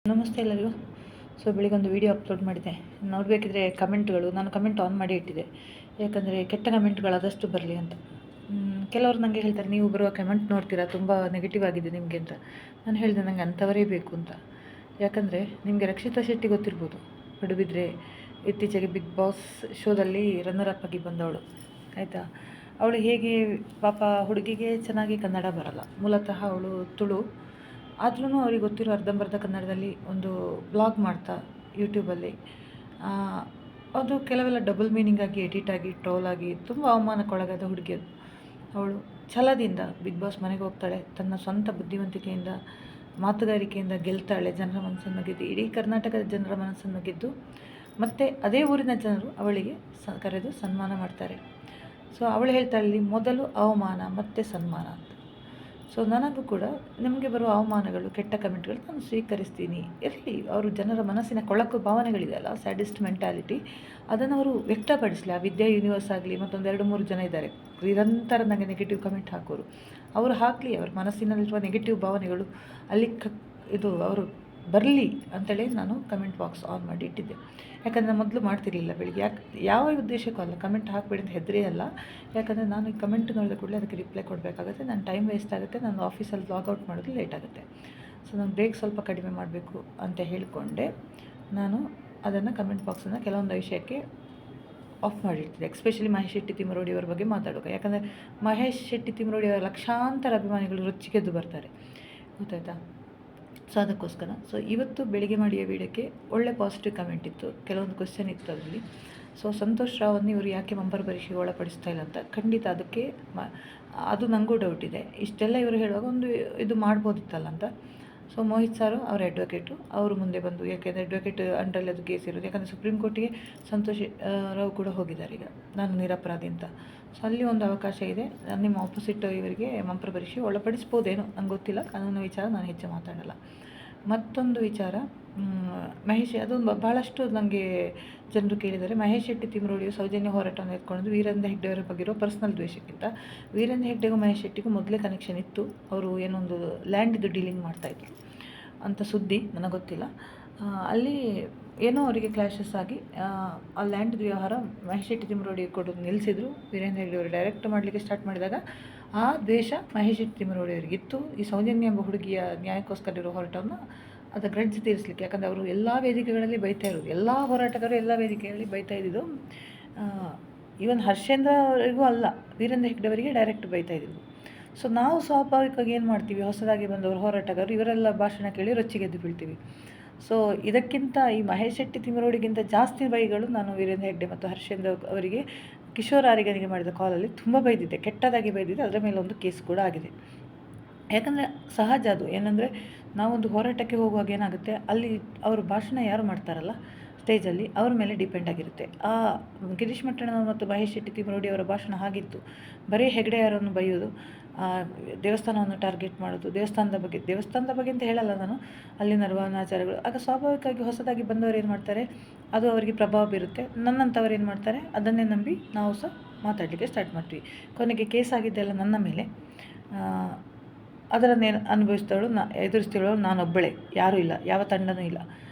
ನಮಸ್ತೆ ಎಲ್ಲರಿಗೂ. ಬೆಳಿಗ್ಗೆ ಒಂದು ವೀಡಿಯೋ ಅಪ್ಲೋಡ್ ಮಾಡಿದೆ. ನೋಡಬೇಕಿದ್ರೆ ಕಮೆಂಟ್ಗಳು ನಾನು ಕಮೆಂಟ್ ಆನ್ ಮಾಡಿ ಇಟ್ಟಿದ್ದೆ, ಯಾಕಂದರೆ ಕೆಟ್ಟ ಕಮೆಂಟ್ಗಳು ಆದಷ್ಟು ಬರಲಿ ಅಂತ. ಕೆಲವರು ನನಗೆ ಹೇಳ್ತಾರೆ, ನೀವು ಬರುವ ಕಮೆಂಟ್ ನೋಡ್ತೀರಾ, ತುಂಬ ನೆಗೆಟಿವ್ ಆಗಿದೆ ನಿಮಗೆ ಅಂತ. ನಾನು ಹೇಳಿದೆ, ನನಗೆ ಅಂಥವರೇ ಬೇಕು ಅಂತ. ಯಾಕಂದರೆ ನಿಮಗೆ ರಕ್ಷಿತಾ ಶೆಟ್ಟಿ ಗೊತ್ತಿರ್ಬೋದು, ಪಡುಬಿದ್ರೆ ಇತ್ತೀಚೆಗೆ ಬಿಗ್ ಬಾಸ್ ಶೋದಲ್ಲಿ ರನ್ನರ್ ಅಪ್ ಆಗಿ ಬಂದವಳು, ಆಯಿತಾ. ಅವಳು ಹೇಗೆ ಪಾಪ ಹುಡುಗಿಗೆ ಚೆನ್ನಾಗಿ ಕನ್ನಡ ಬರಲ್ಲ, ಮೂಲತಃ ಅವಳು ತುಳು. ಆದ್ರೂ ಅವ್ರಿಗೆ ಗೊತ್ತಿರೋ ಅರ್ಧಂಬರ್ಧ ಕನ್ನಡದಲ್ಲಿ ಒಂದು ಬ್ಲಾಗ್ ಮಾಡ್ತಾ ಯೂಟ್ಯೂಬಲ್ಲಿ ಅದು ಕೆಲವೆಲ್ಲ ಡಬಲ್ ಮೀನಿಂಗ್ ಆಗಿ ಎಡಿಟ್ ಆಗಿ ಟ್ರೋಲ್ ಆಗಿ ತುಂಬ ಅವಮಾನಕ್ಕೊಳಗಾದ ಹುಡುಗಿಯದು. ಅವಳು ಛಲದಿಂದ ಬಿಗ್ ಬಾಸ್ ಮನೆಗೆ ಹೋಗ್ತಾಳೆ, ತನ್ನ ಸ್ವಂತ ಬುದ್ಧಿವಂತಿಕೆಯಿಂದ ಮಾತುಗಾರಿಕೆಯಿಂದ ಗೆಲ್ತಾಳೆ, ಜನರ ಮನಸ್ಸನ್ನು ಗೆದ್ದು, ಇಡೀ ಕರ್ನಾಟಕದ ಜನರ ಮನಸ್ಸನ್ನು ಗೆದ್ದು, ಮತ್ತು ಅದೇ ಊರಿನ ಜನರು ಅವಳಿಗೆ ಕರೆದು ಸನ್ಮಾನ ಮಾಡ್ತಾರೆ. ಅವಳು ಹೇಳ್ತಾಳೆ, ಮೊದಲು ಅವಮಾನ ಮತ್ತು ಸನ್ಮಾನ ಅಂತ. ನನಗೂ ಕೂಡ ನಿಮಗೆ ಬರುವ ಅವಮಾನಗಳು, ಕೆಟ್ಟ ಕಮೆಂಟ್ಗಳು ನಾನು ಸ್ವೀಕರಿಸ್ತೀನಿ. ಇರಲಿ, ಅವರು ಜನರ ಮನಸ್ಸಿನ ಕೊಳಕು ಭಾವನೆಗಳಿದೆಯಲ್ಲ, ಸ್ಯಾಡಿಸ್ಟ್ ಮೆಂಟಾಲಿಟಿ, ಅದನ್ನು ಅವರು ವ್ಯಕ್ತಪಡಿಸಲಿ. ಆ ವಿದ್ಯಾ ಯೂನಿವರ್ಸ್ ಆಗಲಿ, ಮತ್ತೊಂದು 2-3 ಜನ ಇದ್ದಾರೆ ನಿರಂತರ ನನಗೆ ನೆಗೆಟಿವ್ ಕಮೆಂಟ್ ಹಾಕೋರು, ಅವರು ಹಾಕಲಿ. ಅವ್ರ ಮನಸ್ಸಿನಲ್ಲಿರುವ ನೆಗೆಟಿವ್ ಭಾವನೆಗಳು ಅಲ್ಲಿ ಇದು ಅವರು ಬರಲಿ ಅಂತೇಳಿ ನಾನು ಕಮೆಂಟ್ ಬಾಕ್ಸ್ ಆನ್ ಮಾಡಿ ಇಟ್ಟಿದ್ದೆ. ಯಾಕಂದರೆ ನಾನು ಮೊದಲು ಮಾಡ್ತಿರಲಿಲ್ಲ ಬೆಳಿಗ್ಗೆ. ಯಾವ ಉದ್ದೇಶಕ್ಕೂ ಅಲ್ಲ, ಕಮೆಂಟ್ ಹಾಕಬೇಡಿ ಅಂತ ಹೆದರಿ ಅಲ್ಲ. ಯಾಕಂದರೆ ನಾನು ಈ ಕಮೆಂಟ್ ನೋಡಿದ ಕೂಡಲೇ ಅದಕ್ಕೆ ರಿಪ್ಲೈ ಕೊಡಬೇಕಾಗುತ್ತೆ, ನನ್ನ ಟೈಮ್ ವೇಸ್ಟ್ ಆಗುತ್ತೆ, ನಾನು ಆಫೀಸಲ್ಲಿ ಲಾಗೌಟ್ ಮಾಡೋದು ಲೇಟ್ ಆಗುತ್ತೆ. ನಾನು ಬ್ರೇಕ್ ಸ್ವಲ್ಪ ಕಡಿಮೆ ಮಾಡಬೇಕು ಅಂತ ಹೇಳಿಕೊಂಡೆ ನಾನು ಅದನ್ನು ಕಮೆಂಟ್ ಬಾಕ್ಸನ್ನು ಕೆಲವೊಂದು ವಿಷಯಕ್ಕೆ ಆಫ್ ಮಾಡಿರ್ತಿದ್ದೆ. ಎಸ್ಪೆಷಲಿ ಮಹೇಶ್ ಶೆಟ್ಟಿ ತಿಮ್ಮರೋಡಿ ಅವರ ಬಗ್ಗೆ ಮಾತಾಡುವಾಗ. ಯಾಕಂದರೆ ಮಹೇಶ್ ಶೆಟ್ಟಿ ತಿಮ್ಮರೋಡಿ ಅವರ ಲಕ್ಷಾಂತರ ಅಭಿಮಾನಿಗಳು ರೊಚ್ಚಿಗೆದ್ದು ಬರ್ತಾರೆ, ಗೊತ್ತಾಯ್ತಾ. ಅದಕ್ಕೋಸ್ಕರ ಇವತ್ತು ಬೆಳಿಗ್ಗೆ ಮಾಡಿಯ ವೀಡಿಯೋಕ್ಕೆ ಒಳ್ಳೆ ಪಾಸಿಟಿವ್ ಕಮೆಂಟ್ ಇತ್ತು, ಕೆಲವೊಂದು ಕ್ವೆಶ್ಚನ್ ಇತ್ತು ಅದರಲ್ಲಿ. ಸಂತೋಷ್ ರಾವನ್ನು ಇವರು ಯಾಕೆ ಮಂಪರ್ ಪರೀಕ್ಷೆಗೆ ಒಳಪಡಿಸ್ತಾ ಇಲ್ಲ ಅಂತ ಖಂಡಿತ ಅದಕ್ಕೆ ಅದು ನನಗೂ ಡೌಟ್ ಇದೆ. ಇಷ್ಟೆಲ್ಲ ಇವರು ಹೇಳುವಾಗ ಒಂದು ಇದು ಮಾಡ್ಬೋದಿತ್ತಲ್ಲ ಅಂತ. ಮೋಹಿತ್ ಸಾರು ಅವರ ಅಡ್ವೊಕೇಟು, ಅವರು ಮುಂದೆ ಬಂದು, ಯಾಕೆಂದರೆ ಅಡ್ವೊಕೇಟ್ ಅಂಡರಲ್ಲಿ ಅದು ಕೇಸ್ ಇರೋದು. ಯಾಕಂದರೆ ಸುಪ್ರೀಂ ಕೋರ್ಟಿಗೆ ಸಂತೋಷ್ ರಾವ್ ಕೂಡ ಹೋಗಿದ್ದಾರೆ ಈಗ, ನಾನು ನಿರಪರಾಧಿ ಅಂತ. ಅಲ್ಲಿ ಒಂದು ಅವಕಾಶ ಇದೆ, ನಿಮ್ಮ ಆಪೋಸಿಟ್ ಇವರಿಗೆ ಮಂಪರ್ ಪರೀಕ್ಷೆ ಒಳಪಡಿಸ್ಬೋದೇನೋ, ನಂಗೆ ಗೊತ್ತಿಲ್ಲ. ಕಾನೂನು ವಿಚಾರ ನಾನು ಹೆಚ್ಚು ಮಾತಾಡಲ್ಲ. ಮತ್ತೊಂದು ವಿಚಾರ, ಮಹೇಶ್, ಅದು ಭಾಳಷ್ಟು ನನಗೆ ಜನರು ಕೇಳಿದ್ದಾರೆ, ಮಹೇಶ್ ಶೆಟ್ಟಿ ತಿಮ್ಮರೋಡಿಯು ಸೌಜನ್ಯ ಹೋರಾಟವನ್ನು ಎತ್ಕೊಂಡು ವೀರೇಂದ್ರ ಹೆಗ್ಡೆ ಅವರ ಬಗ್ಗೆ ಇರೋ ಪರ್ಸ್ನಲ್ ದ್ವೇಷಕ್ಕಿಂತ ವೀರೇಂದ್ರ ಹೆಗ್ಡೆಗೂ ಮಹೇಶ್ ಶೆಟ್ಟಿಗೂ ಮೊದಲೇ ಕನೆಕ್ಷನ್ ಇತ್ತು. ಅವರು ಏನೊಂದು ಲ್ಯಾಂಡಿದ್ದು ಡೀಲಿಂಗ್ ಮಾಡ್ತಾಯಿದ್ರು ಅಂತ ಸುದ್ದಿ, ನನಗೆ ಗೊತ್ತಿಲ್ಲ. ಅಲ್ಲಿ ಏನೋ ಅವರಿಗೆ ಕ್ಲಾಶಸ್ ಆಗಿ ಆ ಲ್ಯಾಂಡ್ ವ್ಯವಹಾರ ಮಹೇಶ್ ಶೆಟ್ಟಿ ತಿಮ್ಮರೋಡಿ ಕೊಡೋದು ನಿಲ್ಲಿಸಿದ್ರು. ವೀರೇಂದ್ರ ಹೆಗ್ಡೆ ಅವರು ಡೈರೆಕ್ಟ್ ಮಾಡಲಿಕ್ಕೆ ಸ್ಟಾರ್ಟ್ ಮಾಡಿದಾಗ ಆ ದ್ವೇಷ ಮಹೇಶ್ ಶೆಟ್ಟಿ ತಿಮ್ಮರೋಡಿ ಅವರಿಗಿತ್ತು. ಈ ಸೌಜನ್ಯ ಎಂಬ ಹುಡುಗಿಯ ನ್ಯಾಯಕ್ಕೋಸ್ಕರ ಇರೋ ಹೋರಾಟವನ್ನು ಅದು ಗ್ರಡ್ಜ್ ತೀರಿಸಲಿಕ್ಕೆ. ಯಾಕಂದರೆ ಅವರು ಎಲ್ಲ ವೇದಿಕೆಗಳಲ್ಲಿ ಬೈತಾ ಇರೋದು, ಎಲ್ಲ ಹೋರಾಟಗಾರರು ಎಲ್ಲ ವೇದಿಕೆಗಳಲ್ಲಿ ಬೈತಾ ಇದ್ದಿದ್ದು. ಈವನ್ ಹರ್ಷೇಂದ್ರ ಅವರಿಗೂ ಅಲ್ಲ, ವೀರೇಂದ್ರ ಹೆಗ್ಡೆ ಅವರಿಗೆ ಡೈರೆಕ್ಟ್ ಬೈತಾ ಇದ್ದಿದ್ದು. ನಾವು ಸ್ವಾಭಾವಿಕವಾಗಿ ಏನು ಮಾಡ್ತೀವಿ, ಹೊಸದಾಗಿ ಬಂದವರು ಹೋರಾಟಗಾರರು ಇವರೆಲ್ಲ ಭಾಷಣ ಕೇಳಿ ರೊಚ್ಚಿಗೆದ್ದು ಬೀಳ್ತೀವಿ. ಇದಕ್ಕಿಂತ ಈ ಮಹೇಶ್ ಶೆಟ್ಟಿ ತಿಮ್ಮರೋಡಿಗಿಂತ ಜಾಸ್ತಿ ಬೈಗಳು ನಾನು ವೀರೇಂದ್ರ ಹೆಗ್ಡೆ ಮತ್ತು ಹರ್ಷೇಂದ್ರ ಅವರಿಗೆ, ಕಿಶೋರ್ ಆರಿಗನಿಗೆ ಮಾಡಿದ ಕಾಲಲ್ಲಿ ತುಂಬ ಬೈದಿದ್ದೆ, ಕೆಟ್ಟದಾಗಿ ಬೈದಿದ್ದೆ. ಅದರ ಮೇಲೆ ಒಂದು ಕೇಸ್ ಕೂಡ ಆಗಿದೆ. ಯಾಕಂದರೆ ಸಹಜ ಅದು. ಏನಂದರೆ ನಾವೊಂದು ಹೋರಾಟಕ್ಕೆ ಹೋಗುವಾಗ ಏನಾಗುತ್ತೆ, ಅಲ್ಲಿ ಅವರು ಭಾಷಣ ಯಾರು ಮಾಡ್ತಾರಲ್ಲ ಸ್ಟೇಜಲ್ಲಿ, ಅವ್ರ ಮೇಲೆ ಡಿಪೆಂಡ್ ಆಗಿರುತ್ತೆ. ಗಿರೀಶ್ ಮಟ್ಟಣ್ಣನವರು ಮತ್ತು ಮಹೇಶ್ ಶೆಟ್ಟಿ ತಿಮ್ಮರೋಡಿ ಅವರ ಭಾಷಣ ಹಾಗಿತ್ತು, ಬರೀ ಹೆಗ್ಡೆ ಯಾರನ್ನು ಬೈಯೋದು, ದೇವಸ್ಥಾನವನ್ನು ಟಾರ್ಗೆಟ್ ಮಾಡೋದು, ದೇವಸ್ಥಾನದ ಬಗ್ಗೆ ಅಂತ ಹೇಳಲ್ಲ ನಾನು, ಅಲ್ಲಿ ನಿರ್ವಹಣಾಚಾರಗಳು. ಆಗ ಸ್ವಾಭಾವಿಕವಾಗಿ ಹೊಸದಾಗಿ ಬಂದವರು ಏನು ಮಾಡ್ತಾರೆ, ಅದು ಅವರಿಗೆ ಪ್ರಭಾವ ಬೀರುತ್ತೆ. ನನ್ನಂಥವ್ರು ಏನು ಮಾಡ್ತಾರೆ, ಅದನ್ನೇ ನಂಬಿ ನಾವು ಸಹ ಮಾತಾಡಲಿಕ್ಕೆ ಸ್ಟಾರ್ಟ್ ಮಾಡ್ತೀವಿ. ಕೊನೆಗೆ ಕೇಸ್ ಆಗಿದ್ದೆಲ್ಲ ನನ್ನ ಮೇಲೆ. ಅದರನ್ನೇನು ಅನುಭವಿಸಿದವಳು ಎದುರಿಸ್ತಿರೋಳು ನಾನೊಬ್ಬಳೇ, ಯಾರೂ ಇಲ್ಲ, ಯಾವ ತಂಡನೂ ಇಲ್ಲ.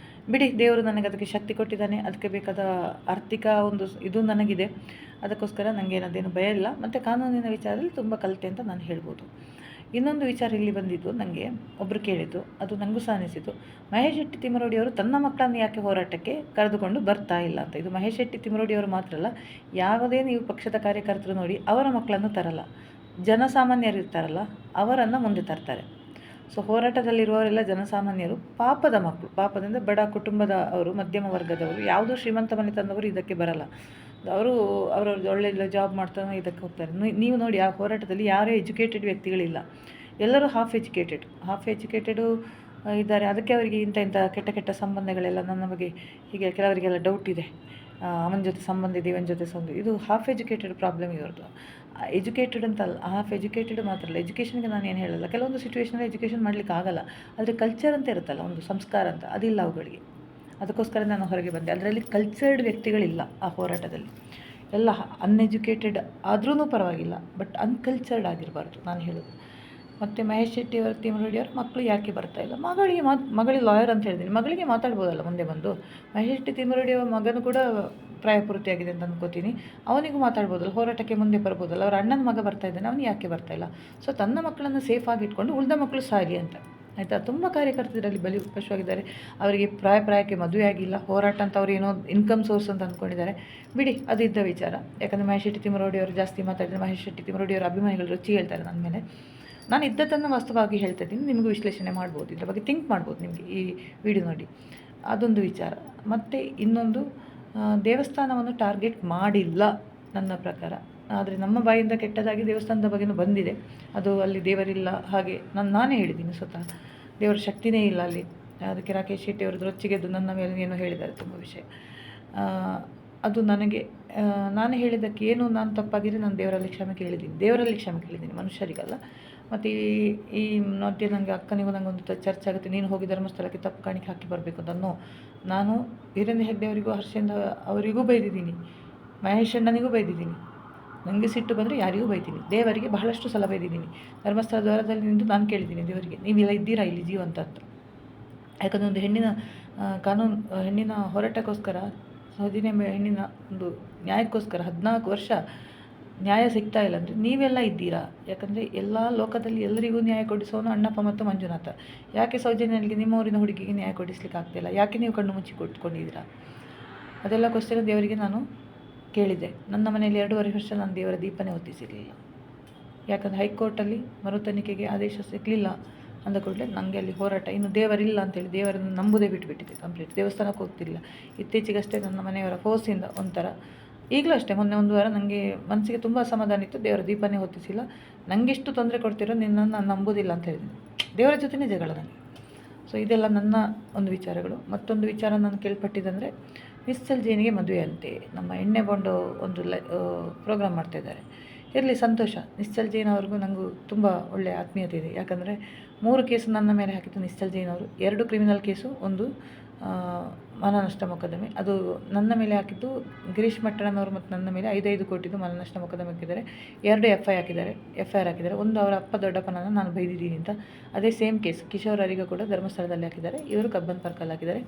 ಬಿಡಿ, ದೇವರು ನನಗೆ ಅದಕ್ಕೆ ಶಕ್ತಿ ಕೊಟ್ಟಿದ್ದಾನೆ, ಅದಕ್ಕೆ ಬೇಕಾದ ಆರ್ಥಿಕ ಒಂದು ಇದು ನನಗಿದೆ. ಅದಕ್ಕೋಸ್ಕರ ನನಗೇನದೇನು ಭಯ ಇಲ್ಲ. ಮತ್ತು ಕಾನೂನಿನ ವಿಚಾರದಲ್ಲಿ ತುಂಬ ಕಲಿತೆ ಅಂತ ನಾನು ಹೇಳ್ಬೋದು. ಇನ್ನೊಂದು ವಿಚಾರ ಇಲ್ಲಿ ಬಂದಿದ್ದು, ನನಗೆ ಒಬ್ಬರು ಕೇಳಿದ್ದು, ಅದು ನನಗೂ ಸಹ ಅನಿಸಿತು. ಮಹೇಶ್ ಶೆಟ್ಟಿ ತಿಮ್ಮರೋಡಿ ಅವರು ತನ್ನ ಮಕ್ಕಳನ್ನು ಯಾಕೆ ಹೋರಾಟಕ್ಕೆ ಕರೆದುಕೊಂಡು ಬರ್ತಾ ಇಲ್ಲ ಅಂತ. ಇದು ಮಹೇಶ್ ಶೆಟ್ಟಿ ತಿಮ್ಮರೋಡಿ ಅವರು ಮಾತ್ರ ಅಲ್ಲ, ಯಾವುದೇ ನೀವು ಪಕ್ಷದ ಕಾರ್ಯಕರ್ತರು ನೋಡಿ, ಅವರ ಮಕ್ಕಳನ್ನು ತರಲ್ಲ. ಜನಸಾಮಾನ್ಯರು ಇರ್ತಾರಲ್ಲ, ಅವರನ್ನು ಮುಂದೆ ತರ್ತಾರೆ. ಹೋರಾಟದಲ್ಲಿರುವವರೆಲ್ಲ ಜನಸಾಮಾನ್ಯರು, ಪಾಪದ ಮಕ್ಕಳು, ಪಾಪದಿಂದ ಬಡ ಕುಟುಂಬದ ಅವರು, ಮಧ್ಯಮ ವರ್ಗದವರು, ಯಾವುದೋ ಶ್ರೀಮಂತ ಮನೆ ತಂದವರು ಇದಕ್ಕೆ ಬರಲ್ಲ. ಅವರವ್ರದ್ದು ಒಳ್ಳೆ ಜಾಬ್ ಮಾಡ್ತಾನೆ ಇದಕ್ಕೆ ಹೋಗ್ತಾರೆ. ನೀವು ನೋಡಿ, ಆ ಹೋರಾಟದಲ್ಲಿ ಯಾರೇ ಎಜುಕೇಟೆಡ್ ವ್ಯಕ್ತಿಗಳಿಲ್ಲ, ಎಲ್ಲರೂ ಹಾಫ್ ಎಜುಕೇಟೆಡು ಇದ್ದಾರೆ. ಅದಕ್ಕೆ ಅವರಿಗೆ ಇಂಥ ಕೆಟ್ಟ ಸಂಬಂಧಗಳೆಲ್ಲ ನನ್ನ ಬಗ್ಗೆ ಹೀಗೆ ಕೆಲವರಿಗೆಲ್ಲ ಡೌಟ್ ಇದೆ, ಅವನ ಜೊತೆ ಸಂಬಂಧ ಇದೆ, ಇವನ ಜೊತೆ ಸಂಬಂಧ. ಇದು ಹಾಫ್ ಎಜುಕೇಟೆಡ್ ಪ್ರಾಬ್ಲಮ್ ಇವ್ರದ್ದು. ಎಜುಕೇಟೆಡ್ ಅಂತಲ್ಲ, ಹಾಫ್ ಎಜುಕೇಟೆಡ್ ಮಾತ್ರ ಅಲ್ಲ. ಎಜುಕೇಷನ್ಗೆ ನಾನು ಏನು ಹೇಳಲ್ಲ, ಕೆಲವೊಂದು ಸಿಚುವೇಷನಲ್ಲಿ ಎಜುಕೇಷನ್ ಮಾಡಲಿಕ್ಕೆ ಆಗಲ್ಲ. ಆದರೆ ಕಲ್ಚರ್ ಅಂತ ಇರುತ್ತಲ್ಲ, ಒಂದು ಸಂಸ್ಕಾರ ಅಂತ, ಅದಿಲ್ಲ ಅವುಗಳಿಗೆ. ಅದಕ್ಕೋಸ್ಕರ ನಾನು ಹೊರಗೆ ಬಂದೆ. ಅದರಲ್ಲಿ ಕಲ್ಚರ್ಡ್ ವ್ಯಕ್ತಿಗಳಿಲ್ಲ ಆ ಹೋರಾಟದಲ್ಲಿ. ಎಲ್ಲ ಅನ್ಎಜುಕೇಟೆಡ್ ಆದ್ರೂ ಪರವಾಗಿಲ್ಲ, ಬಟ್ ಅನ್ಕಲ್ಚರ್ಡ್ ಆಗಿರಬಾರ್ದು ನಾನು ಹೇಳೋದು. ಮತ್ತು ಮಹೇಶ್ ಶೆಟ್ಟಿ ಅವರ ತಿಮರಡಿ ಅವ್ರ ಮಕ್ಕಳು ಯಾಕೆ ಬರ್ತಾಯಿಲ್ಲ, ಮಗಳಿಗೆ ಲಾಯರ್ ಅಂತ ಹೇಳಿದ್ದೀನಿ, ಮಗಳಿಗೆ ಮಾತಾಡ್ಬೋದಲ್ಲ ಮುಂದೆ ಬಂದು. ಮಹೇಶ್ ಶೆಟ್ಟಿ ತಿಮರಡಿ ಅವರ ಮಗನೂ ಕೂಡ ಪ್ರಾಯಪೂರ್ತಿ ಅಂತ ಅಂದ್ಕೋತೀನಿ, ಅವನಿಗೂ ಮಾತಾಡ್ಬೋದಲ್ಲ, ಹೋರಾಟಕ್ಕೆ ಮುಂದೆ ಬರ್ಬೋದಲ್ಲ. ಅವ್ರ ಅಣ್ಣನ ಮಗ ಬರ್ತಾ ಇದ್ದಾನೆ, ಅವನು ಯಾಕೆ ಬರ್ತಾಯಿಲ್ಲ? ಸೊ ತನ್ನ ಮಕ್ಕಳನ್ನು ಸೇಫಾಗಿ ಇಟ್ಕೊಂಡು ಉಳಿದ ಮಕ್ಕಳು ಸಾಗಿ ಅಂತ, ಆಯಿತಾ. ತುಂಬ ಕಾರ್ಯಕರ್ತರಲ್ಲಿ ಬಲಿಪಶುವಾಗಿದ್ದಾರೆ. ಅವರಿಗೆ ಪ್ರಾಯಕ್ಕೆ ಮದುವೆ ಆಗಿಲ್ಲ, ಹೋರಾಟ ಅಂತ ಅವ್ರು ಏನೋ ಇನ್ಕಮ್ ಸೋರ್ಸ್ ಅಂತ ಅಂದ್ಕೊಂಡಿದ್ದಾರೆ. ಬಿಡಿ, ಅದು ಇದ್ದ ವಿಚಾರ. ಯಾಕಂದರೆ ಮಹೇಶ್ ಶೆಟ್ಟಿ ತಿಮರೋಡಿ ಅವರು ಜಾಸ್ತಿ ಮಾತಾಡಿದರೆ ಮಹೇಶ್ ಶೆಟ್ಟಿ ತಿಮರೋಡಿ ಅವರ ಅಭಿಮಾನಿಗಳು ರುಚಿ ಹೇಳ್ತಾರೆ ನನ್ನ ಮೇಲೆ. ನಾನು ಇದ್ದದ್ದನ್ನು ವಾಸ್ತವವಾಗಿ ಹೇಳ್ತಾ ಇದ್ದೀನಿ, ನಿಮಗೂ ವಿಶ್ಲೇಷಣೆ ಮಾಡ್ಬೋದು, ಇದ್ರ ಬಗ್ಗೆ ಥಿಂಕ್ ಮಾಡ್ಬೋದು ನಿಮಗೆ ಈ ವಿಡಿಯೋ ನೋಡಿ. ಅದೊಂದು ವಿಚಾರ. ಮತ್ತು ಇನ್ನೊಂದು, ದೇವಸ್ಥಾನವನ್ನು ಟಾರ್ಗೆಟ್ ಮಾಡಿಲ್ಲ ನನ್ನ ಪ್ರಕಾರ. ಆದರೆ ನಮ್ಮ ಬಾಯಿಂದ ಕೆಟ್ಟದಾಗಿ ದೇವಸ್ಥಾನದ ಬಗ್ಗೆನೂ ಬಂದಿದೆ. ಅದು ಅಲ್ಲಿ ದೇವರಿಲ್ಲ, ಹಾಗೆ ನಾನೇ ಹೇಳಿದ್ದೀನಿ ಸ್ವತಃ, ದೇವರ ಶಕ್ತಿನೇ ಇಲ್ಲ ಅಲ್ಲಿ. ಅದಕ್ಕೆ ರಾಕೇಶ್ ಶೆಟ್ಟಿ ಅವ್ರದ್ದು ರೊಚ್ಚಿಗೆದ್ದು ನನ್ನ ಮೇಲೆ ಏನೋ ಹೇಳಿದ್ದಾರೆ ತುಂಬ ವಿಷಯ. ಅದು ನನಗೆ, ನಾನು ಹೇಳಿದ್ದಕ್ಕೆ ಏನು ನಾನು ತಪ್ಪಾಗಿದ್ರೆ ನಾನು ದೇವರಲ್ಲಿ ಕ್ಷಮೆ ಕೇಳಿದ್ದೀನಿ, ಮನುಷ್ಯರಿಗಲ್ಲ. ಮತ್ತು ಈ ಮಧ್ಯೆ ನನಗೆ ಅಕ್ಕನಿಗೂ ನನಗೊಂದು ಚರ್ಚೆ ಆಗುತ್ತೆ, ನೀನು ಹೋಗಿ ಧರ್ಮಸ್ಥಳಕ್ಕೆ ತಪ್ಪು ಕಾಣಿಕೆ ಹಾಕಿ ಬರಬೇಕು ಅಂತ. ನಾನು ವೀರೇಂದ್ರ ಹೆಗ್ಡೆ ಅವರಿಗೂ ಹರ್ಷೇಂದ್ರ ಅವರಿಗೂ ಬೈದಿದ್ದೀನಿ, ಮಹೇಶ್ ಅಣ್ಣನಿಗೂ ಬೈದಿದ್ದೀನಿ. ನನಗೆ ಸಿಟ್ಟು ಬಂದರೆ ಯಾರಿಗೂ ಬೈತೀನಿ, ದೇವರಿಗೆ ಬಹಳಷ್ಟು ಸಲ ಬೈದಿದ್ದೀನಿ. ಧರ್ಮಸ್ಥಳ ದ್ವಾರದಲ್ಲಿ ನಿಂತು ನಾನು ಕೇಳಿದ್ದೀನಿ ದೇವರಿಗೆ, ನೀವೆಲ್ಲ ಇದ್ದೀರಾ ಇಲ್ಲಿ ಜೀವಂತ ಅಂತ. ಯಾಕಂದರೆ ಒಂದು ಹೆಣ್ಣಿನ ಹೋರಾಟಕ್ಕೋಸ್ಕರ, ಹೆಣ್ಣಿನ ಒಂದು ನ್ಯಾಯಕ್ಕೋಸ್ಕರ 14 ವರ್ಷ ನ್ಯಾಯ ಸಿಗ್ತಾ ಇಲ್ಲ ಅಂದರೆ ನೀವೆಲ್ಲ ಇದ್ದೀರಾ? ಯಾಕಂದರೆ ಎಲ್ಲ ಲೋಕದಲ್ಲಿ ಎಲ್ಲರಿಗೂ ನ್ಯಾಯ ಕೊಡಿಸೋನು ಅಣ್ಣಪ್ಪ ಮತ್ತು ಮಂಜುನಾಥ. ಯಾಕೆ ಸೌಜನ್ಯನಿಗೆ ನಿಮ್ಮ ಊರಿನ ಹುಡುಗಿಗೆ ನ್ಯಾಯ ಕೊಡಿಸ್ಲಿಕ್ಕೆ ಆಗ್ತಿಲ್ಲ? ಯಾಕೆ ನೀವು ಕಣ್ಣು ಮುಚ್ಚಿ ಕೊಟ್ಕೊಂಡಿದ್ದೀರಾ? ಅದೆಲ್ಲ ಕ್ವಶನ್ ದೇವರಿಗೆ ನಾನು ಕೇಳಿದೆ. ನನ್ನ ಮನೆಯಲ್ಲಿ 2.5 ವರ್ಷ ನಾನು ದೇವರ ದೀಪನೇ ಹೊತ್ತಿಸಿರಲಿಲ್ಲ. ಯಾಕಂದರೆ ಹೈಕೋರ್ಟಲ್ಲಿ ಮರು ತನಿಖೆಗೆ ಆದೇಶ ಸಿಗಲಿಲ್ಲ ಅಂದ ಕೂಡಲೇ ನನಗೆ ಅಲ್ಲಿ ಹೋರಾಟ, ಇನ್ನು ದೇವರಿಲ್ಲ ಅಂತೇಳಿ ದೇವರನ್ನು ನಂಬುದೇ ಬಿಟ್ಟುಬಿಟ್ಟಿದೆ ಕಂಪ್ಲೀಟ್. ದೇವಸ್ಥಾನಕ್ಕೆ ಹೋಗ್ತಿಲ್ಲ. ಇತ್ತೀಚೆಗಷ್ಟೇ ನನ್ನ ಮನೆಯವರ ಫೋರ್ಸಿಂದ ಒಂಥರ, ಈಗಲೂ ಅಷ್ಟೇ, ಮೊನ್ನೆ 1 ವಾರ ನನಗೆ ಮನಸ್ಸಿಗೆ ತುಂಬ ಅಸಮಾಧಾನ ಇತ್ತು, ದೇವರ ದೀಪನೇ ಹೊತ್ತಿಸಿಲ್ಲ, ನನಗೆಷ್ಟು ತೊಂದರೆ ಕೊಡ್ತಿರೋ ನಿನ್ನನ್ನು ನಾನು ನಂಬೋದಿಲ್ಲ ಅಂತ ಹೇಳಿದ್ದೀನಿ. ದೇವರ ಜೊತೆನೇ ಜಗಳ ನನಗೆ. ಸೊ ಇದೆಲ್ಲ ನನ್ನ ಒಂದು ವಿಚಾರಗಳು. ಮತ್ತೊಂದು ವಿಚಾರ ನಾನು ಕೇಳ್ಪಟ್ಟಿದ್ದಂದರೆ, ನಿಶ್ಚಲ್ ಜೈನಿಗೆ ಮದುವೆ ಅಂತೆ, ನಮ್ಮ ಎಣ್ಣೆ ಬಾಂಡು ಒಂದು ಪ್ರೋಗ್ರಾಮ್ ಮಾಡ್ತಾಯಿದ್ದಾರೆ. ಇರಲಿ, ಸಂತೋಷ. ನಿಶ್ಚಲ್ ಜೈನ್ ಅವ್ರಿಗೂ ನನಗೂ ತುಂಬ ಒಳ್ಳೆಯ ಆತ್ಮೀಯತೆ ಇದೆ. ಯಾಕಂದರೆ 3 ಕೇಸು ನನ್ನ ಮೇಲೆ ಹಾಕಿದ್ದು ನಿಶ್ಚಲ್ ಜೈನ್ ಅವರು. 2 ಕ್ರಿಮಿನಲ್ ಕೇಸು, ಒಂದು ಮಾನನಷ್ಟ ಮೊಕದ್ದಮೆ. ಅದು ನನ್ನ ಮೇಲೆ ಹಾಕಿದ್ದು ಗಿರೀಶ್ ಮಟ್ಟಣ್ಣನವರು ಮತ್ತು ನನ್ನ ಮೇಲೆ 5 ಕೋಟಿದು ಮಾನನಷ್ಟ ಮೊಕದ್ದಮೆ ಹಾಕಿದ್ದಾರೆ. 2 ಎಫ್ ಐ ಆರ್ ಹಾಕಿದ್ದಾರೆ. ಒಂದು ಅವರ ಅಪ್ಪ ದೊಡ್ಡಪ್ಪನನ್ನು ನಾನು ಬೈದಿದ್ದೀನಿ ಅಂತ, ಅದೇ ಸೇಮ್ ಕೇಸ್ ಕಿಶೋರ್ ಅರಿಗೂ ಕೂಡ ಧರ್ಮಸ್ಥಳದಲ್ಲಿ ಹಾಕಿದ್ದಾರೆ, ಇವರು ಕಬ್ಬನ್ ಪಾರ್ಕಲ್ಲಿ ಹಾಕಿದ್ದಾರೆ.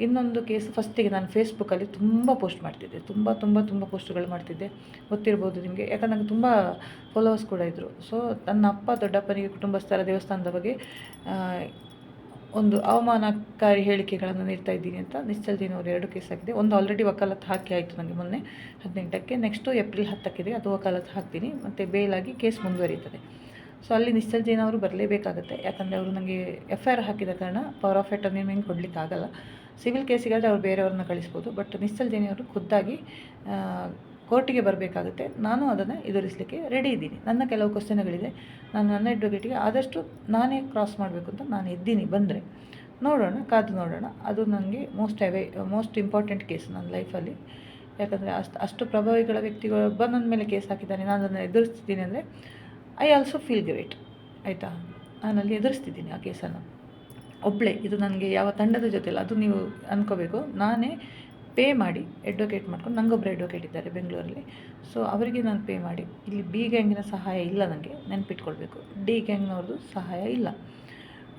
ಇನ್ನೊಂದು ಕೇಸು, ಫಸ್ಟಿಗೆ ನಾನು ಫೇಸ್ಬುಕ್ಕಲ್ಲಿ ತುಂಬ ಪೋಸ್ಟ್ ಮಾಡ್ತಿದ್ದೆ, ತುಂಬ ಪೋಸ್ಟ್ಗಳು ಮಾಡ್ತಿದ್ದೆ, ಗೊತ್ತಿರ್ಬೋದು ನಿಮಗೆ. ಯಾಕಂದ್ರೆ ನನಗೆ ತುಂಬ ಫಾಲೋವರ್ಸ್ ಕೂಡ ಇದ್ದರು. ಸೊ ನನ್ನ ಅಪ್ಪ ದೊಡ್ಡಪ್ಪನಿಗೆ ಕುಟುಂಬಸ್ಥರ ದೇವಸ್ಥಾನದ ಬಗ್ಗೆ ಒಂದು ಅವಮಾನಕಾರಿ ಹೇಳಿಕೆಗಳನ್ನು ನೀಡ್ತಾ ಇದ್ದೀನಿ ಅಂತ ನಿಶ್ಚಲ್ ಜೈನ್ ಅವರು 2 ಕೇಸ್ ಹಾಕಿದೆ. ಒಂದು ಆಲ್ರೆಡಿ ವಕಾಲತ್ತು ಹಾಕಿ ಆಯಿತು ನನಗೆ ಮೊನ್ನೆ 18ಕ್ಕೆ, ನೆಕ್ಸ್ಟು ಏಪ್ರಿಲ್ 10ಕ್ಕೆ ಅದು ವಕಾಲತ್ತು ಹಾಕ್ತೀನಿ, ಮತ್ತು ಬೇಲಾಗಿ ಕೇಸ್ ಮುಂದುವರಿಯುತ್ತದೆ. ಸೊ ಅಲ್ಲಿ ನಿಶ್ಚಲ್ ಜೈನ್ ಅವರು ಬರಲೇಬೇಕಾಗುತ್ತೆ. ಯಾಕಂದರೆ ಅವರು ನನಗೆ ಎಫ್ ಐ ಆರ್ ಹಾಕಿದ ಕಾರಣ ಪವರ್ ಆಫ್ ಅಟರ್ನಿ ಹಿಂಗೆ ಕೊಡಲಿಕ್ಕಾಗಲ್ಲ. ಸಿವಿಲ್ ಕೇಸಿಗಾದರೆ ಅವ್ರು ಬೇರೆಯವ್ರನ್ನ ಕಳಿಸ್ಬೋದು, ಬಟ್ ನಿಶ್ಚಲ್ ಜೈನ್ ಅವರು ಖುದ್ದಾಗಿ ಕೋರ್ಟಿಗೆ ಬರಬೇಕಾಗುತ್ತೆ. ನಾನು ಅದನ್ನು ಎದುರಿಸಲಿಕ್ಕೆ ರೆಡಿ ಇದ್ದೀನಿ. ನನ್ನ ಕೆಲವು ಕ್ವಶನ್ಗಳಿದೆ, ನಾನು ನನ್ನ ಅಡ್ವೊಕೇಟಿಗೆ ಆದಷ್ಟು ನಾನೇ ಕ್ರಾಸ್ ಮಾಡಬೇಕು ಅಂತ ನಾನು ಇದ್ದೀನಿ. ಬಂದರೆ ನೋಡೋಣ, ಕಾದು ನೋಡೋಣ. ಅದು ನನಗೆ ಮೋಸ್ಟ್ ಇಂಪಾರ್ಟೆಂಟ್ ಕೇಸ್ ನನ್ನ ಲೈಫಲ್ಲಿ. ಯಾಕಂದರೆ ಅಷ್ಟು ಪ್ರಭಾವಿಗಳ ವ್ಯಕ್ತಿಗಳೊಬ್ಬ ನನ್ನ ಮೇಲೆ ಕೇಸ್ ಹಾಕಿದ್ದಾನೆ, ನಾನು ಅದನ್ನು ಎದುರಿಸ್ತಿದ್ದೀನಿ ಅಂದರೆ ಐ ಆಲ್ಸೋ ಫೀಲ್ ಗ್ರೇಟ್, ಆಯಿತಾ. ನಾನಲ್ಲಿ ಎದುರಿಸ್ತಿದ್ದೀನಿ ಆ ಕೇಸನ್ನು ಒಬ್ಬಳೇ. ಇದು ನನಗೆ ಯಾವ ತಂಡದ ಜೊತೆ ಇಲ್ಲ, ಅದು ನೀವು ಅಂದ್ಕೋಬೇಕು. ನಾನೇ ಪೇ ಮಾಡಿ ಅಡ್ವೊಕೇಟ್ ಮಾಡ್ಕೊಂಡು, ನನಗೊಬ್ಬರು ಅಡ್ವೊಕೇಟ್ ಇದ್ದಾರೆ ಬೆಂಗಳೂರಲ್ಲಿ, ಸೊ ಅವರಿಗೆ ನಾನು ಪೇ ಮಾಡಿ. ಇಲ್ಲಿ ಬಿ ಗ್ಯಾಂಗಿನ ಸಹಾಯ ಇಲ್ಲ, ನನಗೆ ನೆನಪಿಟ್ಕೊಳ್ಬೇಕು. ಡಿ ಗ್ಯಾಂಗ್ನವ್ರದ್ದು ಸಹಾಯ ಇಲ್ಲ.